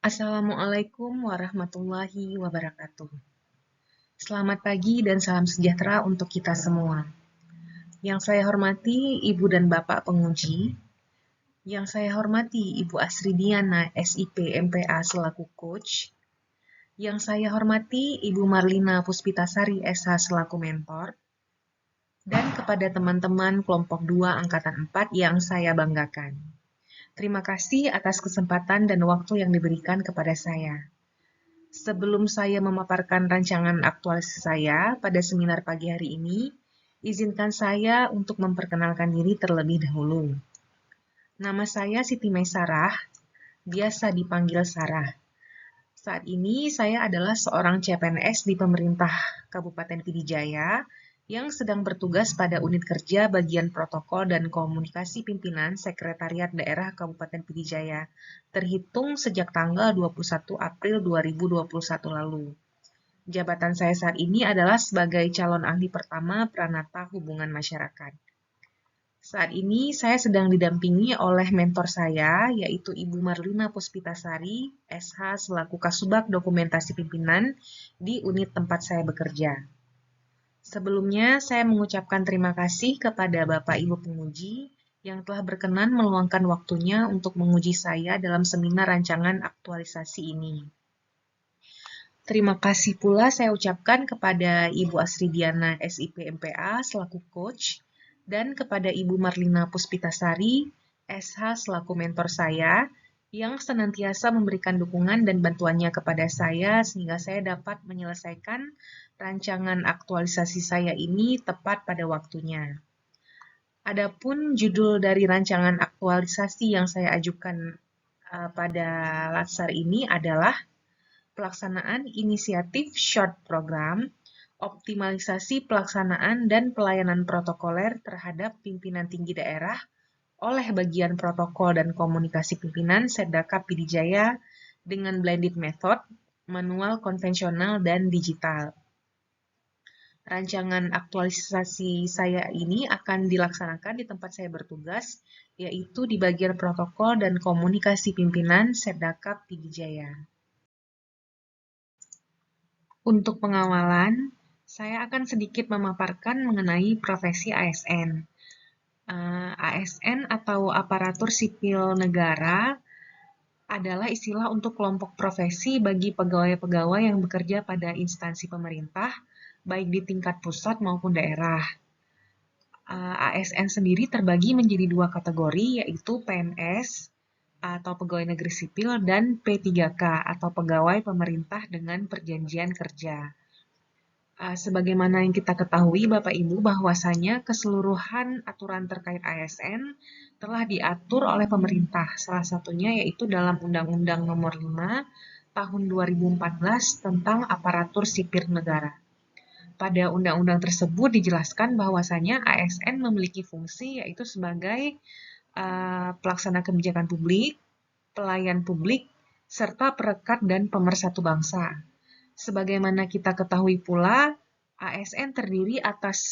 Assalamualaikum warahmatullahi wabarakatuh. Selamat pagi dan salam sejahtera untuk kita semua. Yang saya hormati Ibu dan Bapak penguji, yang saya hormati Ibu Asridiana SIP MPA selaku coach, yang saya hormati Ibu Marlina Puspitasari SH selaku mentor, dan kepada teman-teman kelompok 2 Angkatan 4 yang saya banggakan. Terima kasih atas kesempatan dan waktu yang diberikan kepada saya. Sebelum saya memaparkan rancangan aktualisasi saya pada seminar pagi hari ini, izinkan saya untuk memperkenalkan diri terlebih dahulu. Nama saya Siti Maisarah, biasa dipanggil Sarah. Saat ini saya adalah seorang CPNS di pemerintah Kabupaten Pidijaya yang sedang bertugas pada unit kerja bagian protokol dan komunikasi pimpinan Sekretariat Daerah Kabupaten Pidijaya, terhitung sejak tanggal 21 April 2021 lalu. Jabatan saya saat ini adalah sebagai calon ahli pertama Pranata Hubungan Masyarakat. Saat ini saya sedang didampingi oleh mentor saya, yaitu Ibu Marlina Puspitasari, SH selaku Kasubag Dokumentasi Pimpinan di unit tempat saya bekerja. Sebelumnya, saya mengucapkan terima kasih kepada Bapak Ibu penguji yang telah berkenan meluangkan waktunya untuk menguji saya dalam seminar rancangan aktualisasi ini. Terima kasih pula saya ucapkan kepada Ibu Asridiana SIP MPA selaku coach dan kepada Ibu Marlina Puspitasari SH selaku mentor saya yang senantiasa memberikan dukungan dan bantuannya kepada saya sehingga saya dapat menyelesaikan rancangan aktualisasi saya ini tepat pada waktunya. Adapun judul dari rancangan aktualisasi yang saya ajukan pada latsar ini adalah pelaksanaan inisiatif short program, optimalisasi pelaksanaan dan pelayanan protokoler terhadap pimpinan tinggi daerah oleh bagian protokol dan komunikasi pimpinan Setdaka Pidijaya dengan blended method, manual konvensional dan digital. Rancangan aktualisasi saya ini akan dilaksanakan di tempat saya bertugas, yaitu di bagian protokol dan komunikasi pimpinan Setdaka Pidijaya. Untuk pengawalan, saya akan sedikit memaparkan mengenai profesi ASN. ASN atau aparatur sipil negara adalah istilah untuk kelompok profesi bagi pegawai-pegawai yang bekerja pada instansi pemerintah, baik di tingkat pusat maupun daerah. ASN sendiri terbagi menjadi dua kategori, yaitu PNS atau pegawai negeri sipil dan P3K atau pegawai pemerintah dengan perjanjian kerja. Sebagaimana yang kita ketahui Bapak Ibu bahwasanya keseluruhan aturan terkait ASN telah diatur oleh pemerintah, salah satunya yaitu dalam Undang-Undang Nomor 5 Tahun 2014 tentang Aparatur Sipil Negara. Pada undang-undang tersebut dijelaskan bahwasanya ASN memiliki fungsi yaitu sebagai pelaksana kebijakan publik, pelayan publik, serta perekat dan pemersatu bangsa. Sebagaimana kita ketahui pula, ASN terdiri atas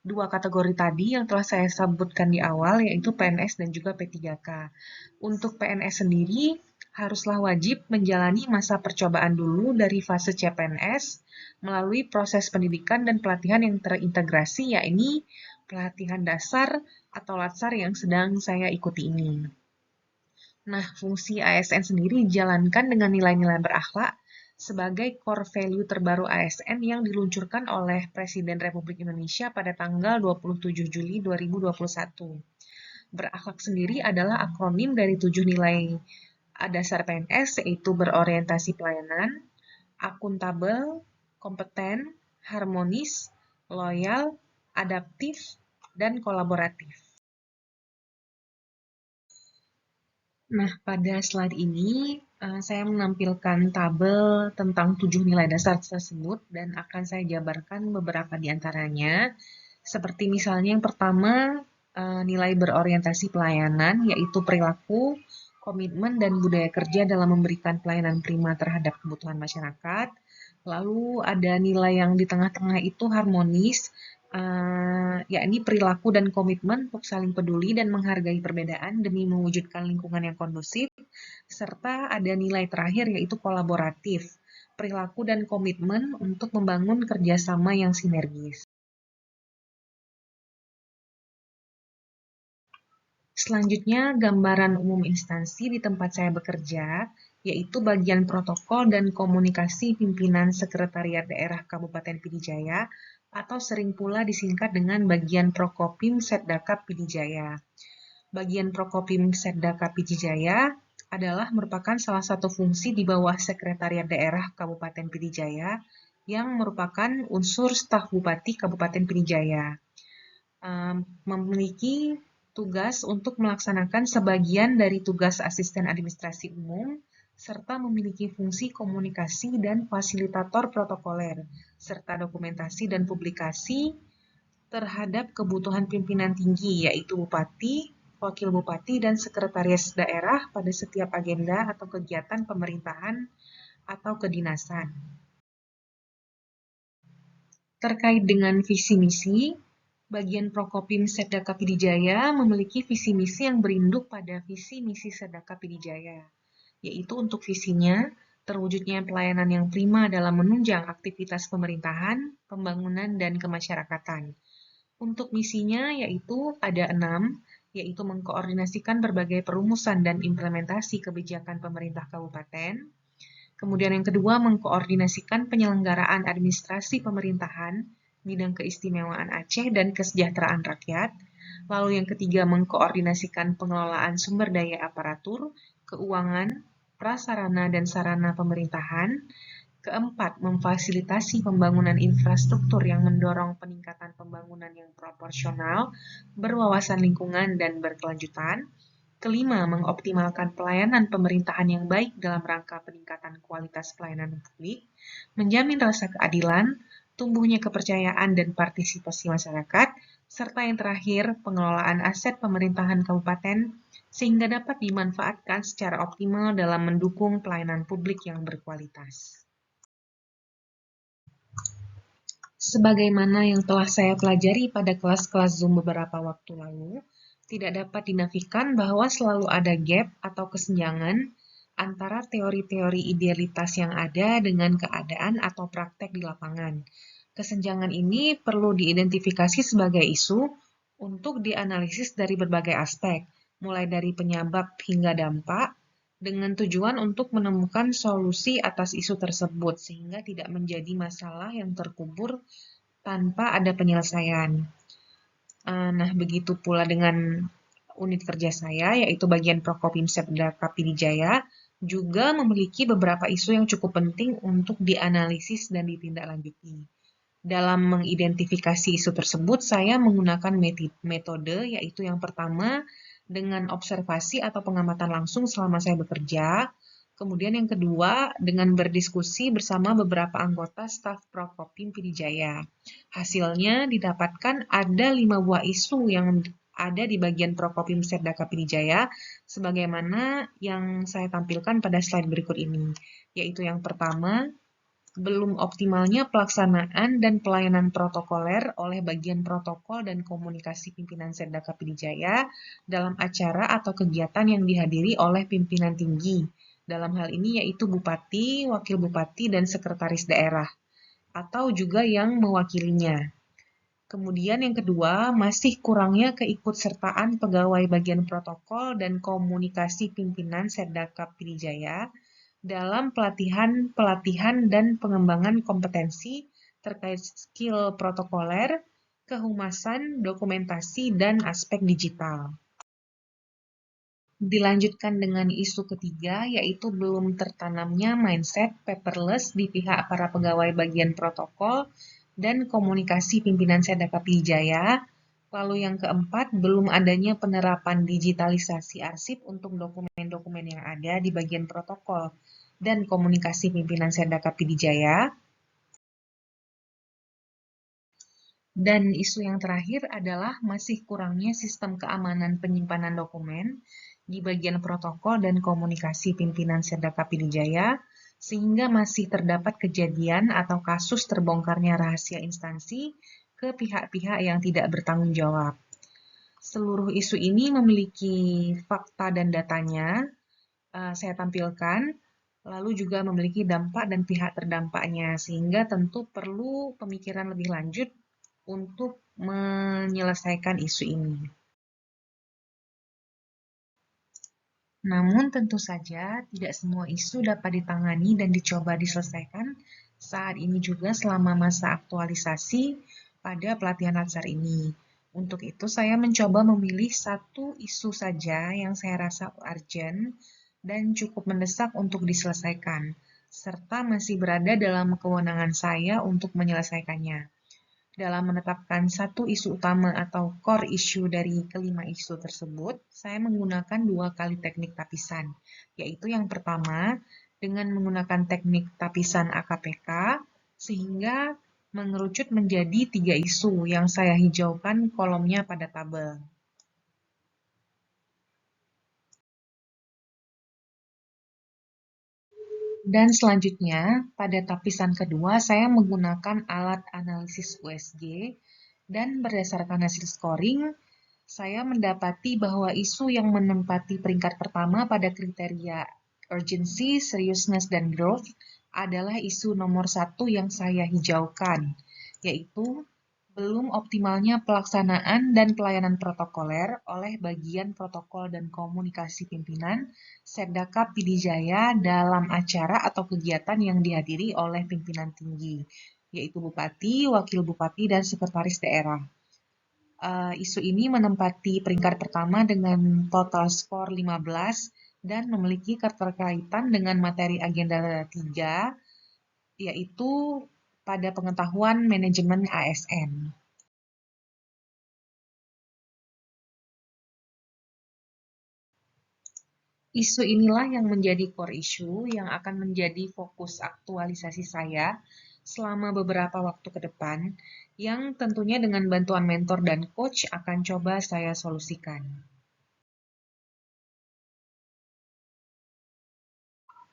dua kategori tadi yang telah saya sebutkan di awal, yaitu PNS dan juga P3K. Untuk PNS sendiri, haruslah wajib menjalani masa percobaan dulu dari fase CPNS melalui proses pendidikan dan pelatihan yang terintegrasi, yakni pelatihan dasar atau latsar yang sedang saya ikuti ini. Nah, fungsi ASN sendiri dijalankan dengan nilai-nilai berakhlak sebagai core value terbaru ASN yang diluncurkan oleh Presiden Republik Indonesia pada tanggal 27 Juli 2021. Berakhlak sendiri adalah akronim dari 7 nilai dasar PNS, yaitu berorientasi pelayanan, akuntabel, kompeten, harmonis, loyal, adaptif, dan kolaboratif. Nah, pada slide ini saya menampilkan tabel tentang 7 nilai dasar tersebut dan akan saya jabarkan beberapa di antaranya. Seperti misalnya yang pertama, nilai berorientasi pelayanan, yaitu perilaku, komitmen, dan budaya kerja dalam memberikan pelayanan prima terhadap kebutuhan masyarakat. Lalu ada nilai yang di tengah-tengah itu harmonis, yakni perilaku dan komitmen untuk saling peduli dan menghargai perbedaan demi mewujudkan lingkungan yang kondusif, serta ada nilai terakhir yaitu kolaboratif, perilaku dan komitmen untuk membangun kerjasama yang sinergis. Selanjutnya, gambaran umum instansi di tempat saya bekerja, yaitu bagian protokol dan komunikasi pimpinan Sekretariat Daerah Kabupaten Pidijaya, atau sering pula disingkat dengan bagian Prokopim Setdaka Pidijaya. Bagian Prokopim Setdaka Pidijaya adalah merupakan salah satu fungsi di bawah Sekretariat Daerah Kabupaten Pidijaya yang merupakan unsur staf Bupati Kabupaten Pidijaya. Memiliki tugas untuk melaksanakan sebagian dari tugas asisten administrasi umum, serta memiliki fungsi komunikasi dan fasilitator protokoler, serta dokumentasi dan publikasi terhadap kebutuhan pimpinan tinggi, yaitu Bupati, Wakil Bupati, dan Sekretaris Daerah pada setiap agenda atau kegiatan pemerintahan atau kedinasan. Terkait dengan visi misi, bagian Prokopim Setdaka Pidijaya memiliki visi misi yang berinduk pada visi misi Setdaka Pidijaya, yaitu untuk visinya terwujudnya pelayanan yang prima dalam menunjang aktivitas pemerintahan, pembangunan, dan kemasyarakatan. Untuk misinya yaitu ada 6, yaitu mengkoordinasikan berbagai perumusan dan implementasi kebijakan pemerintah kabupaten. Kemudian yang kedua, mengkoordinasikan penyelenggaraan administrasi pemerintahan, bidang keistimewaan Aceh dan kesejahteraan rakyat. Lalu yang ketiga, mengkoordinasikan pengelolaan sumber daya aparatur, keuangan, prasarana dan sarana pemerintahan. Keempat, memfasilitasi pembangunan infrastruktur yang mendorong peningkatan pembangunan yang proporsional, berwawasan lingkungan dan berkelanjutan. Kelima, mengoptimalkan pelayanan pemerintahan yang baik dalam rangka peningkatan kualitas pelayanan publik, menjamin rasa keadilan, tumbuhnya kepercayaan dan partisipasi masyarakat, serta yang terakhir, pengelolaan aset pemerintahan kabupaten sehingga dapat dimanfaatkan secara optimal dalam mendukung pelayanan publik yang berkualitas. Sebagaimana yang telah saya pelajari pada kelas-kelas Zoom beberapa waktu lalu, tidak dapat dinafikan bahwa selalu ada gap atau kesenjangan antara teori-teori idealitas yang ada dengan keadaan atau praktek di lapangan. Kesenjangan ini perlu diidentifikasi sebagai isu untuk dianalisis dari berbagai aspek, mulai dari penyebab hingga dampak, dengan tujuan untuk menemukan solusi atas isu tersebut sehingga tidak menjadi masalah yang terkubur tanpa ada penyelesaian. Nah, begitu pula dengan unit kerja saya, yaitu bagian Prokopim Setdaka Pidijaya, juga memiliki beberapa isu yang cukup penting untuk dianalisis dan ditindaklanjuti. Dalam mengidentifikasi isu tersebut, saya menggunakan metode, yaitu yang pertama, dengan observasi atau pengamatan langsung selama saya bekerja. Kemudian yang kedua, dengan berdiskusi bersama beberapa anggota staf Prokopim Pidijaya. Hasilnya didapatkan ada 5 buah isu yang ada di bagian Prokopim Setdaka Pidijaya, sebagaimana yang saya tampilkan pada slide berikut ini. Yaitu yang pertama, belum optimalnya pelaksanaan dan pelayanan protokoler oleh bagian protokol dan komunikasi pimpinan Setdaka Pidijaya dalam acara atau kegiatan yang dihadiri oleh pimpinan tinggi. Dalam hal ini yaitu Bupati, Wakil Bupati, dan Sekretaris Daerah, atau juga yang mewakilinya. Kemudian yang kedua, masih kurangnya keikutsertaan pegawai bagian protokol dan komunikasi pimpinan Setdaka Pidijaya dalam pelatihan dan pengembangan kompetensi terkait skill protokoler, kehumasan, dokumentasi, dan aspek digital. Dilanjutkan dengan isu ketiga, yaitu belum tertanamnya mindset paperless di pihak para pegawai bagian protokol dan komunikasi pimpinan Setdaka Pidijaya. Lalu yang keempat, belum adanya penerapan digitalisasi arsip untuk dokumen-dokumen yang ada di bagian protokol dan komunikasi pimpinan Setdaka Pidijaya. Dan isu yang terakhir adalah masih kurangnya sistem keamanan penyimpanan dokumen di bagian protokol dan komunikasi pimpinan Setdaka Pidijaya, sehingga masih terdapat kejadian atau kasus terbongkarnya rahasia instansi ke pihak-pihak yang tidak bertanggung jawab. Seluruh isu ini memiliki fakta dan datanya, saya tampilkan, lalu juga memiliki dampak dan pihak terdampaknya, sehingga tentu perlu pemikiran lebih lanjut untuk menyelesaikan isu ini. Namun tentu saja tidak semua isu dapat ditangani dan dicoba diselesaikan saat ini juga selama masa aktualisasi pada pelatihan latsar ini. Untuk itu saya mencoba memilih satu isu saja yang saya rasa urgent dan cukup mendesak untuk diselesaikan, serta masih berada dalam kewenangan saya untuk menyelesaikannya. Dalam menetapkan satu isu utama atau core issue dari kelima isu tersebut, saya menggunakan 2 kali teknik tapisan, yaitu yang pertama dengan menggunakan teknik tapisan AKPK, sehingga mengerucut menjadi 3 isu yang saya hijaukan kolomnya pada tabel. Dan selanjutnya, pada tapisan kedua, saya menggunakan alat analisis USG, dan berdasarkan hasil scoring, saya mendapati bahwa isu yang menempati peringkat pertama pada kriteria urgency, seriousness, dan growth adalah isu nomor 1 yang saya hijaukan, yaitu belum optimalnya pelaksanaan dan pelayanan protokoler oleh bagian protokol dan komunikasi pimpinan Setdakap Pidijaya dalam acara atau kegiatan yang dihadiri oleh pimpinan tinggi, yaitu Bupati, Wakil Bupati, dan Sekretaris Daerah. Isu ini menempati peringkat pertama dengan total skor 15 dan memiliki keterkaitan dengan materi agenda 3, yaitu pada pengetahuan manajemen ASN. Isu inilah yang menjadi core issue yang akan menjadi fokus aktualisasi saya selama beberapa waktu ke depan, yang tentunya dengan bantuan mentor dan coach akan coba saya solusikan.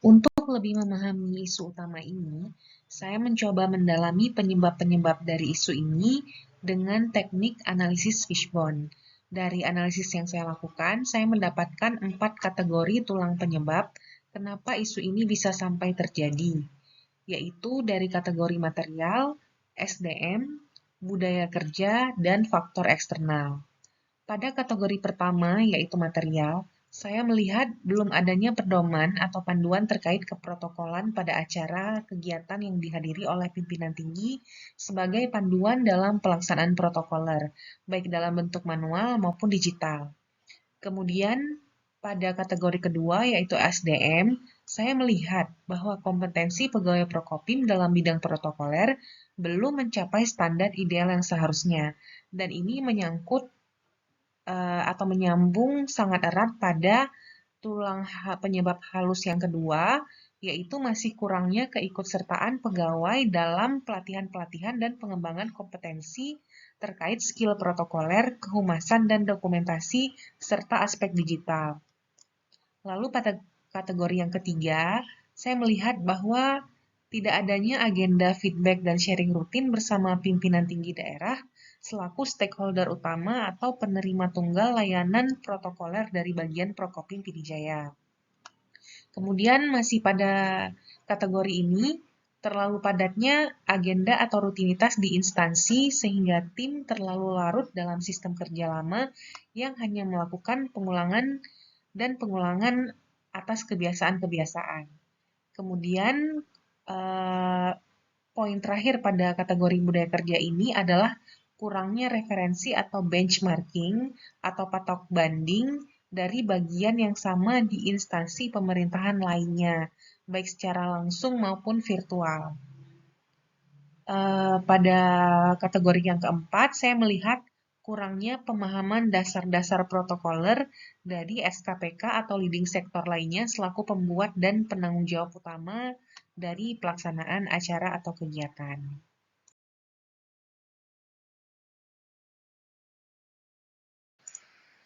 Untuk lebih memahami isu utama ini, saya mencoba mendalami penyebab-penyebab dari isu ini dengan teknik analisis fishbone. Dari analisis yang saya lakukan, saya mendapatkan 4 kategori tulang penyebab kenapa isu ini bisa sampai terjadi, yaitu dari kategori material, SDM, budaya kerja, dan faktor eksternal. Pada kategori pertama, yaitu material, saya melihat belum adanya pedoman atau panduan terkait keprotokolan pada acara kegiatan yang dihadiri oleh pimpinan tinggi sebagai panduan dalam pelaksanaan protokoler, baik dalam bentuk manual maupun digital. Kemudian, pada kategori kedua, yaitu SDM, saya melihat bahwa kompetensi pegawai Prokopim dalam bidang protokoler belum mencapai standar ideal yang seharusnya, dan ini menyangkut atau menyambung sangat erat pada tulang penyebab halus yang kedua, yaitu masih kurangnya keikutsertaan pegawai dalam pelatihan-pelatihan dan pengembangan kompetensi terkait skill protokoler, kehumasan, dan dokumentasi, serta aspek digital. Lalu pada kategori yang ketiga, saya melihat bahwa tidak adanya agenda feedback dan sharing rutin bersama pimpinan tinggi daerah selaku stakeholder utama atau penerima tunggal layanan protokoler dari bagian Prokopim Pidijaya. Kemudian masih pada kategori ini, terlalu padatnya agenda atau rutinitas di instansi sehingga tim terlalu larut dalam sistem kerja lama yang hanya melakukan pengulangan dan pengulangan atas kebiasaan-kebiasaan. Kemudian, poin terakhir pada kategori budaya kerja ini adalah kurangnya referensi atau benchmarking atau patok banding dari bagian yang sama di instansi pemerintahan lainnya, baik secara langsung maupun virtual. Pada kategori yang keempat, saya melihat kurangnya pemahaman dasar-dasar protokoler dari SKPK atau leading sektor lainnya selaku pembuat dan penanggung jawab utama dari pelaksanaan acara atau kegiatan.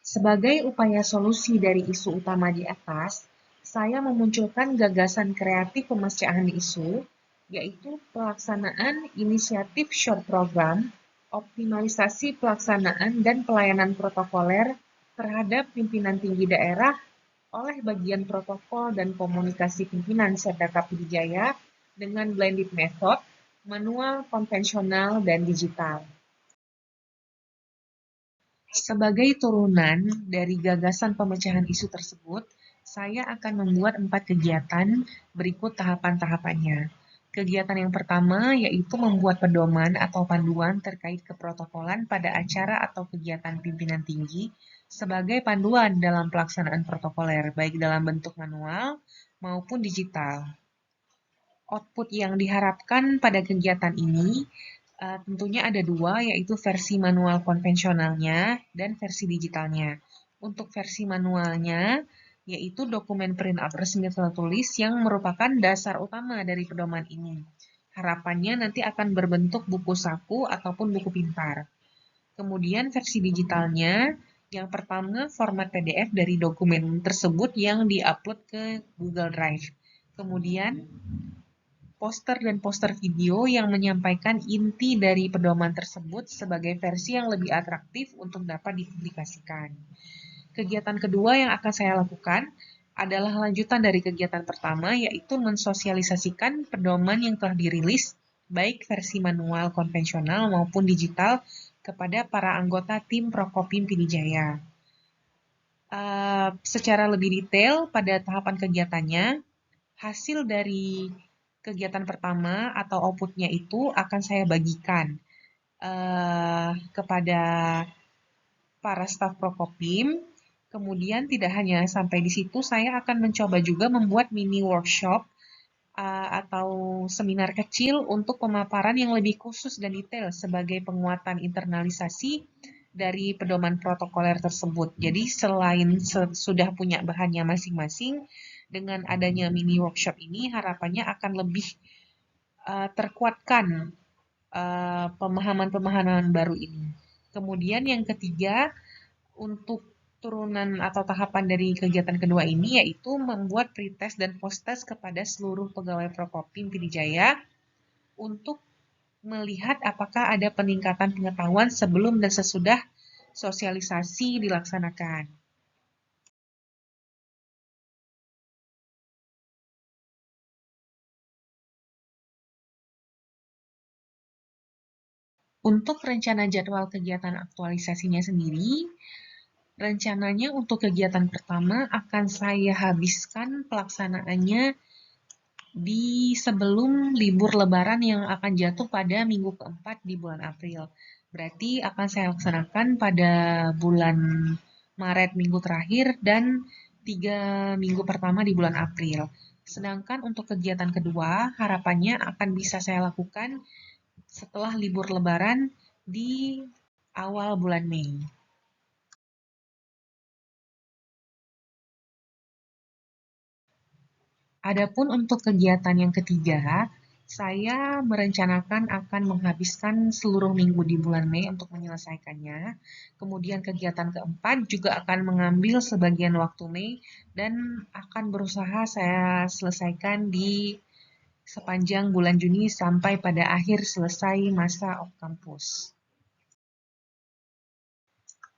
Sebagai upaya solusi dari isu utama di atas, saya memunculkan gagasan kreatif pemecahan isu, yaitu pelaksanaan inisiatif short program optimalisasi pelaksanaan dan pelayanan protokoler terhadap pimpinan tinggi daerah oleh bagian protokol dan komunikasi pimpinan Serdaka Pd Jaya dengan blended method, manual, konvensional, dan digital. Sebagai turunan dari gagasan pemecahan isu tersebut, saya akan membuat 4 kegiatan berikut tahapan-tahapannya. Kegiatan yang pertama yaitu membuat pedoman atau panduan terkait keprotokolan pada acara atau kegiatan pimpinan tinggi sebagai panduan dalam pelaksanaan protokoler, baik dalam bentuk manual maupun digital. Output yang diharapkan pada kegiatan ini tentunya ada dua, yaitu versi manual konvensionalnya dan versi digitalnya. Untuk versi manualnya, yaitu dokumen printout resmi tertulis yang merupakan dasar utama dari pedoman ini. Harapannya nanti akan berbentuk buku saku ataupun buku pintar. Kemudian versi digitalnya, yang pertama format PDF dari dokumen tersebut yang diupload ke Google Drive. Kemudian poster dan poster video yang menyampaikan inti dari pedoman tersebut sebagai versi yang lebih atraktif untuk dapat dipublikasikan. Kegiatan kedua yang akan saya lakukan adalah lanjutan dari kegiatan pertama, yaitu mensosialisasikan pedoman yang telah dirilis, baik versi manual konvensional maupun digital, kepada para anggota tim Prokopim Pd Jaya. Secara lebih detail pada tahapan kegiatannya, hasil dari kegiatan pertama atau outputnya itu akan saya bagikan kepada para staf Prokopim. Kemudian tidak hanya sampai di situ, saya akan mencoba juga membuat mini workshop atau seminar kecil untuk pemaparan yang lebih khusus dan detail sebagai penguatan internalisasi dari pedoman protokoler tersebut. Jadi selain sudah punya bahannya masing-masing, dengan adanya mini workshop ini harapannya akan lebih terkuatkan pemahaman-pemahaman baru ini. Kemudian yang ketiga, untuk turunan atau tahapan dari kegiatan kedua ini yaitu membuat pretest dan posttest kepada seluruh pegawai Prokopim Pd Jaya untuk melihat apakah ada peningkatan pengetahuan sebelum dan sesudah sosialisasi dilaksanakan. Untuk rencana jadwal kegiatan aktualisasinya sendiri, rencananya untuk kegiatan pertama akan saya habiskan pelaksanaannya di sebelum libur Lebaran yang akan jatuh pada minggu keempat di bulan April. Berarti akan saya laksanakan pada bulan Maret minggu terakhir dan 3 minggu pertama di bulan April. Sedangkan untuk kegiatan kedua, harapannya akan bisa saya lakukan setelah libur Lebaran di awal bulan Mei. Adapun untuk kegiatan yang ketiga, saya merencanakan akan menghabiskan seluruh minggu di bulan Mei untuk menyelesaikannya. Kemudian kegiatan keempat juga akan mengambil sebagian waktu Mei dan akan berusaha saya selesaikan di sepanjang bulan Juni sampai pada akhir selesai masa off kampus.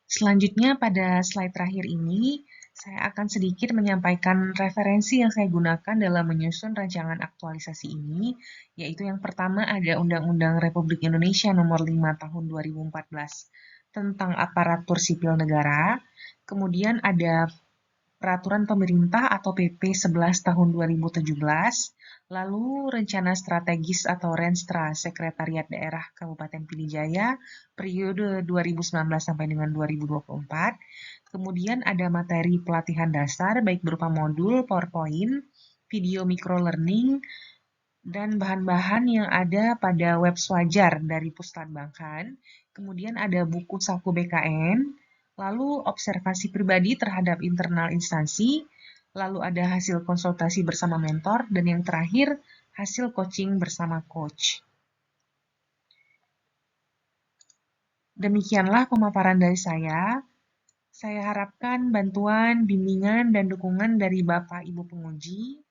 Selanjutnya pada slide terakhir ini, saya akan sedikit menyampaikan referensi yang saya gunakan dalam menyusun rancangan aktualisasi ini, yaitu yang pertama ada Undang-Undang Republik Indonesia Nomor 5 Tahun 2014 tentang Aparatur Sipil Negara, kemudian ada Peraturan Pemerintah atau PP 11 Tahun 2017, lalu Rencana Strategis atau Renstra Sekretariat Daerah Kabupaten Pd Jaya periode 2019 sampai dengan 2024. Kemudian ada materi pelatihan dasar baik berupa modul, PowerPoint, video microlearning, dan bahan-bahan yang ada pada web Swajar dari Puslatbangkan. Kemudian ada buku saku BKN, lalu observasi pribadi terhadap internal instansi, lalu ada hasil konsultasi bersama mentor, dan yang terakhir hasil coaching bersama coach. Demikianlah pemaparan dari saya. Saya harapkan bantuan, bimbingan, dan dukungan dari Bapak Ibu penguji.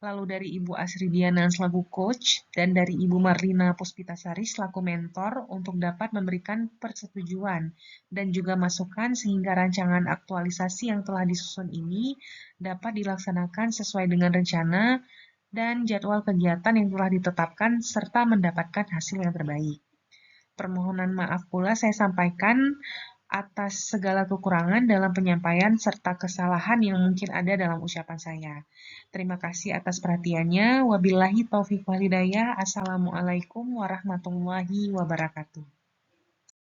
lalu dari Ibu Asridiana selaku coach, dan dari Ibu Marlina Puspitasari selaku mentor untuk dapat memberikan persetujuan dan juga masukan sehingga rancangan aktualisasi yang telah disusun ini dapat dilaksanakan sesuai dengan rencana dan jadwal kegiatan yang telah ditetapkan serta mendapatkan hasil yang terbaik. Permohonan maaf pula saya sampaikan atas segala kekurangan dalam penyampaian serta kesalahan yang mungkin ada dalam ucapan saya. Terima kasih atas perhatiannya. Wabillahi taufiq walhidayah. Assalamualaikum warahmatullahi wabarakatuh.